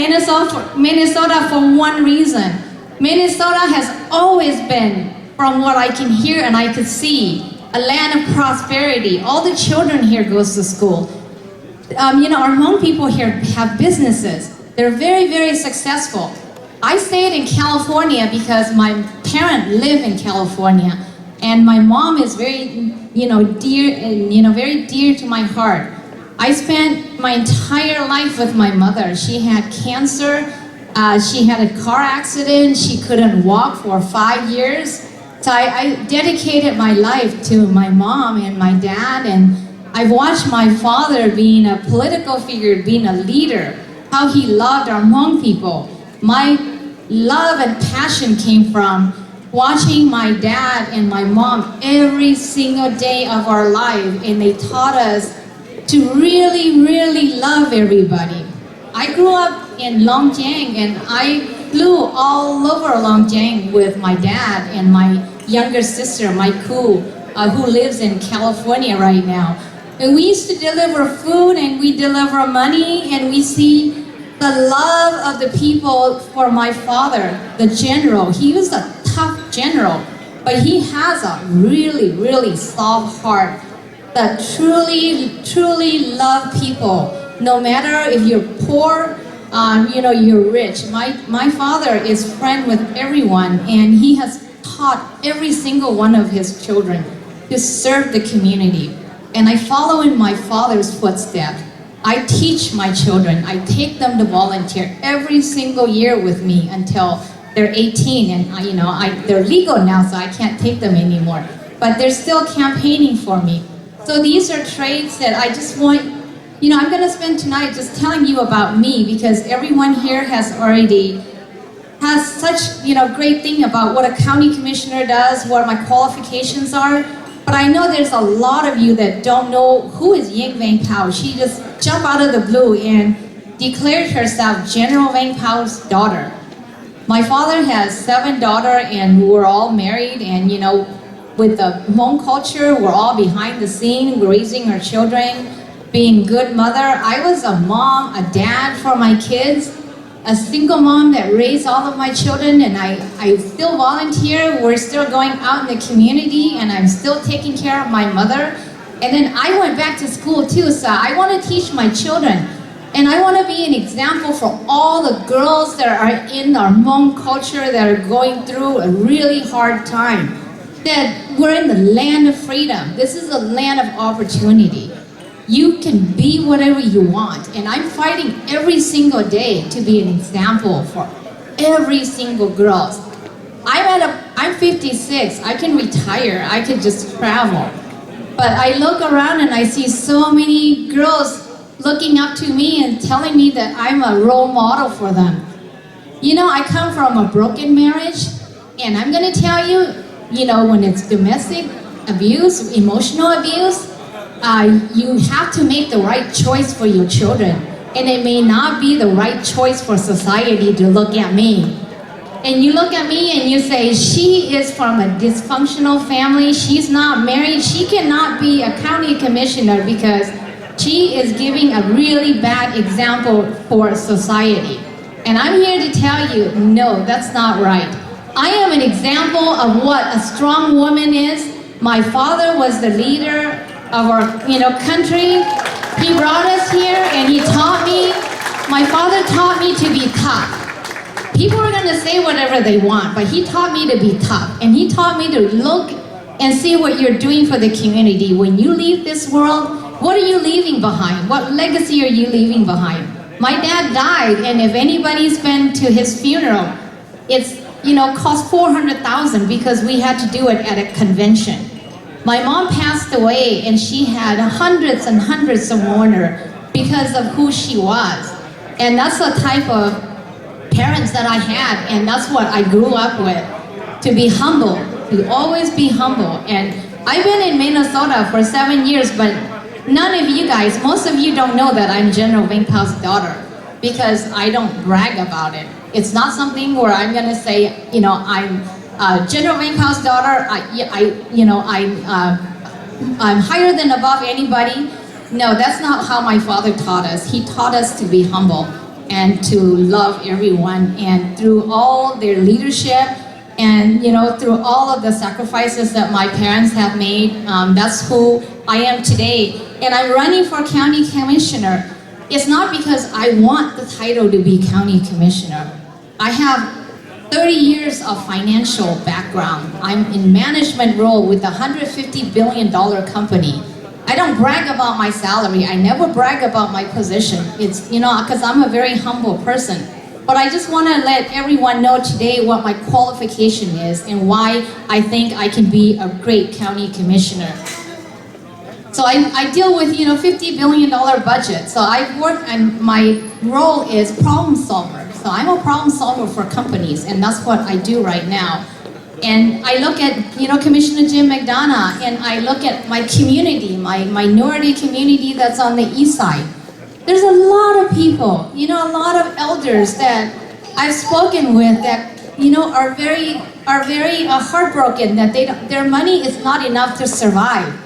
Minnesota for one reason. Minnesota has always been, from what I can hear and I could see, a land of prosperity. All the children here goes to school. Our Hmong people here have businesses. They're very, very successful. I stayed in California because my parents live in California, and my mom is very, dear and very dear to my heart. I spent my entire life with my mother. She had cancer. She had a car accident. She couldn't walk for 5 years. So I dedicated my life to my mom and my dad, and I've watched my father being a political figure, being a leader, how he loved our Hmong people. My love and passion came from watching my dad and my mom every single day of our life, and they taught us to really, really love everybody. I grew up in Longjiang, and I flew all over Longjiang with my dad and my younger sister, my Ku, who lives in California right now. And we used to deliver food, and we deliver money, and we see the love of the people for my father, the general. He was a tough general, but he has a really, really soft heart that truly, truly love people. No matter if you're poor, you're rich. My father is friend with everyone, and he has taught every single one of his children to serve the community. And I follow in my father's footsteps. I teach my children. I take them to volunteer every single year with me until they're 18, and they're legal now, so I can't take them anymore. But they're still campaigning for me. So these are traits that I just want, I'm gonna spend tonight just telling you about me, because everyone here has such, great thing about what a county commissioner does, what my qualifications are. But I know there's a lot of you that don't know who is Ying Vang Pao. She just jumped out of the blue and declared herself General Vang Pao's daughter. My father has 7 daughters, and we're all married, and with the Hmong culture, we're all behind the scene, raising our children, being good mother. I was a mom, a dad for my kids, a single mom that raised all of my children, and I still volunteer. We're still going out in the community, and I'm still taking care of my mother. And then I went back to school too, so I want to teach my children. And I want to be an example for all the girls that are in our Hmong culture that are going through a really hard time. That we're in the land of freedom. This is a land of opportunity. You can be whatever you want. And I'm fighting every single day to be an example for every single girl. I'm 56, I can retire, I can just travel. But I look around and I see so many girls looking up to me and telling me that I'm a role model for them. I come from a broken marriage, and I'm gonna tell you, when it's domestic abuse, emotional abuse, you have to make the right choice for your children. And it may not be the right choice for society to look at me. And you look at me and you say, she is from a dysfunctional family, she's not married, she cannot be a county commissioner because she is giving a really bad example for society. And I'm here to tell you, no, that's not right. I am an example of what a strong woman is. My father was the leader of our country. He brought us here and he taught me. My father taught me to be tough. People are gonna say whatever they want, but he taught me to be tough. And he taught me to look and see what you're doing for the community. When you leave this world, what are you leaving behind? What legacy are you leaving behind? My dad died, and if anybody's been to his funeral, it's cost $400,000 because we had to do it at a convention. My mom passed away, and she had hundreds and hundreds of mourners because of who she was. And that's the type of parents that I had, and that's what I grew up with. To be humble, to always be humble. And I've been in Minnesota for 7 years, but none of you guys, most of you don't know that I'm General Vang Pao's daughter, because I don't brag about it. It's not something where I'm gonna say, I'm General Vang Pao's daughter, I'm higher than above anybody. No, that's not how my father taught us. He taught us to be humble. and to love everyone. And through all their leadership, and through all of the sacrifices that my parents have made, that's who I am today. And I'm running for county commissioner. It's not because I want the title to be county commissioner. I have 30 years of financial background. I'm in management role with a $150 billion company. I don't brag about my salary. I never brag about my position. It's, because I'm a very humble person. But I just want to let everyone know today what my qualification is and why I think I can be a great county commissioner. So I deal with, $50 billion budget. So I work, and my role is problem solver. So I'm a problem solver for companies, and that's what I do right now. And I look at, Commissioner Jim McDonough, and I look at my community, my minority community that's on the east side. There's a lot of people, a lot of elders that I've spoken with that, are very heartbroken that their money is not enough to survive.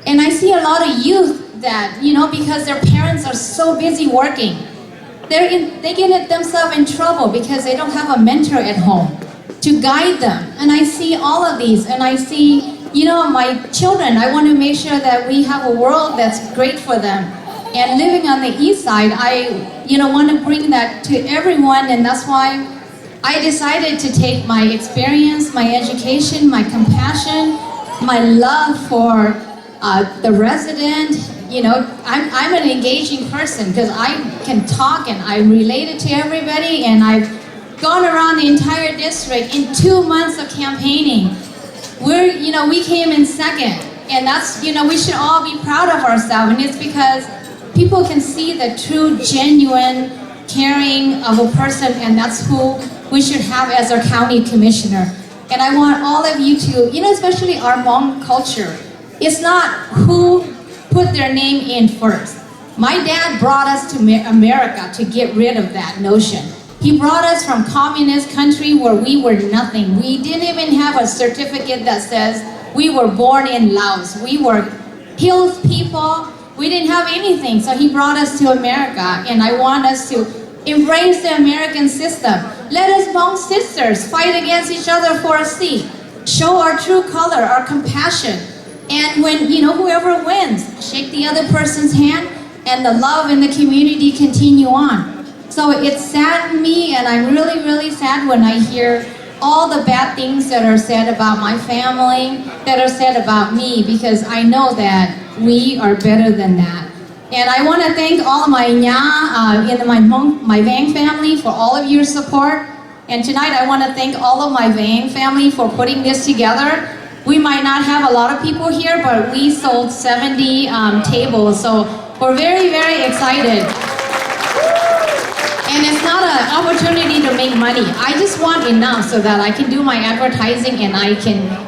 And I see a lot of youth that, because their parents are so busy working, they get themselves in trouble because they don't have a mentor at home to guide them. And I see all of these, and I see, my children. I want to make sure that we have a world that's great for them. And living on the east side, I, want to bring that to everyone, and that's why I decided to take my experience, my education, my compassion, my love for the resident. I'm an engaging person because I can talk and I'm related to everybody, and I've gone around the entire district in 2 months of campaigning. We came in second, and that's, we should all be proud of ourselves, and it's because people can see the true, genuine caring of a person, and that's who we should have as our county commissioner. And I want all of you to, especially our Hmong culture, it's not who put their name in first. My dad brought us to America to get rid of that notion. He brought us from communist country where we were nothing. We didn't even have a certificate that says we were born in Laos. We were hills people. We didn't have anything. So he brought us to America, and I want us to embrace the American system. Let us Hmong sisters fight against each other for a seat. Show our true color, our compassion. And when, whoever wins, shake the other person's hand, and the love in the community continue on. So it saddened me, and I'm really, really sad when I hear all the bad things that are said about my family, that are said about me, because I know that we are better than that. And I want to thank all of my Nya in my Vang family for all of your support. And tonight I want to thank all of my Vang family for putting this together. We might not have a lot of people here, but we sold 70 tables, so we're very, very excited. And it's not an opportunity to make money. I just want enough so that I can do my advertising, and I can,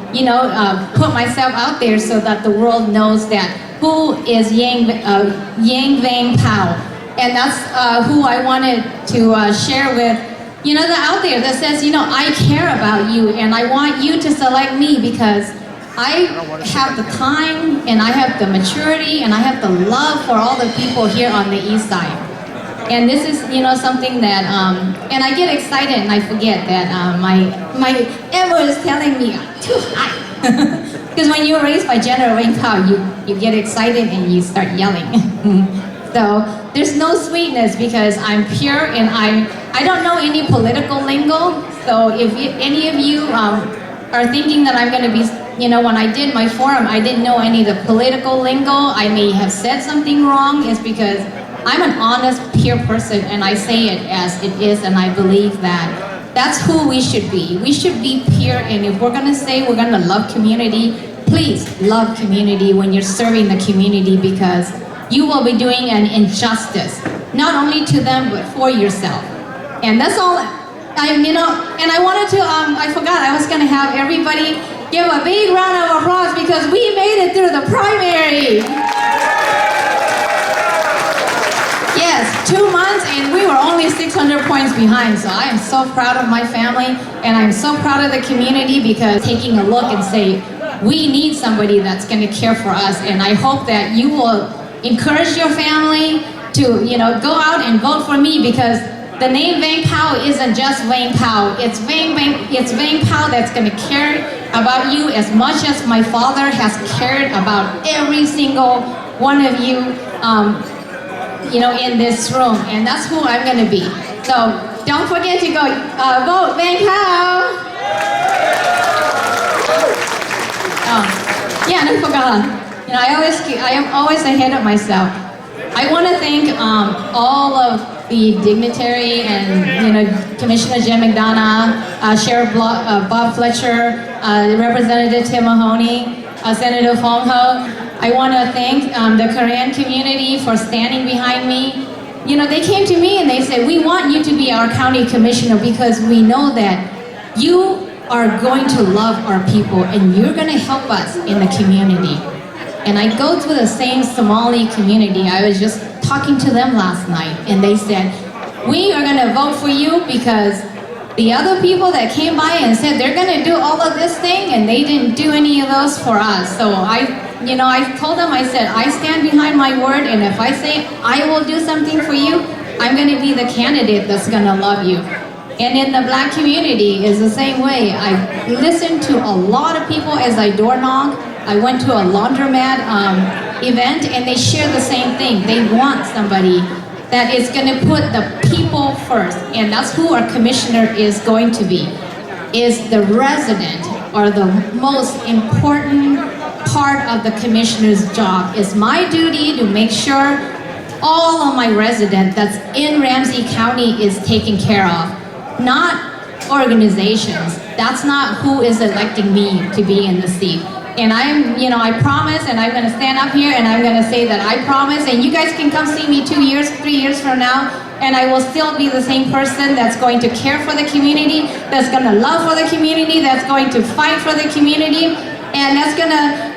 put myself out there so that the world knows that who is Ying Vang Pao. And that's who I wanted to share with, out there that says, I care about you, and I want you to select me because I have the time, and I have the maturity, and I have the love for all the people here on the east side. And this is, something that, and I get excited and I forget that my Emma is telling me I'm too high. Because when you're raised by General Vang Pao, you get excited and you start yelling. So there's no sweetness because I'm pure, and I don't know any political lingo. So if any of you are thinking that I'm going to be, when I did my forum, I didn't know any of the political lingo. I may have said something wrong. It's because I'm an honest, pure person, and I say it as it is, and I believe that that's who we should be. We should be pure, and if we're going to say we're going to love community, please love community when you're serving the community, because you will be doing an injustice, not only to them, but for yourself. And that's all, and I wanted to, I forgot, I was going to have everybody give a big round of applause because we made it through the primary. Yes, 2 months, and we were only 600 points behind, so I am so proud of my family, and I'm so proud of the community because taking a look and say, we need somebody that's going to care for us, and I hope that you will encourage your family to go out and vote for me, because the name Vang Pao isn't just Vang Pao. It's Vang Pao that's going to care about you as much as my father has cared about every single one of you, in this room. And that's who I'm going to be. So don't forget to go vote Vang Pao. Yeah, and I forgot. I am always ahead of myself. I want to thank all of the dignitary and Commissioner Jim McDonough, Sheriff Bob Fletcher, Representative Tim Mahoney, Senator Fong Ho. I want to thank the Korean community for standing behind me. They came to me and they said, we want you to be our county commissioner because we know that you are going to love our people and you're going to help us in the community. And I go to the same Somali community. I was just talking to them last night and they said, we are going to vote for you because the other people that came by and said they're going to do all of this thing and they didn't do any of those for us. So I told them, I said, I stand behind my word, and if I say I will do something for you, I'm going to be the candidate that's going to love you. And in the Black community is the same way. I listen to a lot of people as I door knock. I went to a laundromat event and they share the same thing. They want somebody that is going to put the people first. And that's who our commissioner is going to be, is the resident, or the most important part of the commissioner's job. It's my duty to make sure all of my residents that's in Ramsey County is taken care of, not organizations. That's not who is electing me to be in the seat. And I promise, and I'm gonna stand up here and I'm gonna say that I promise, and you guys can come see me 2 years, 3 years from now, and I will still be the same person that's going to care for the community, that's gonna love for the community, that's going to fight for the community, and that's gonna,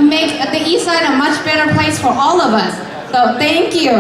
make the East Side a much better place for all of us. So thank you.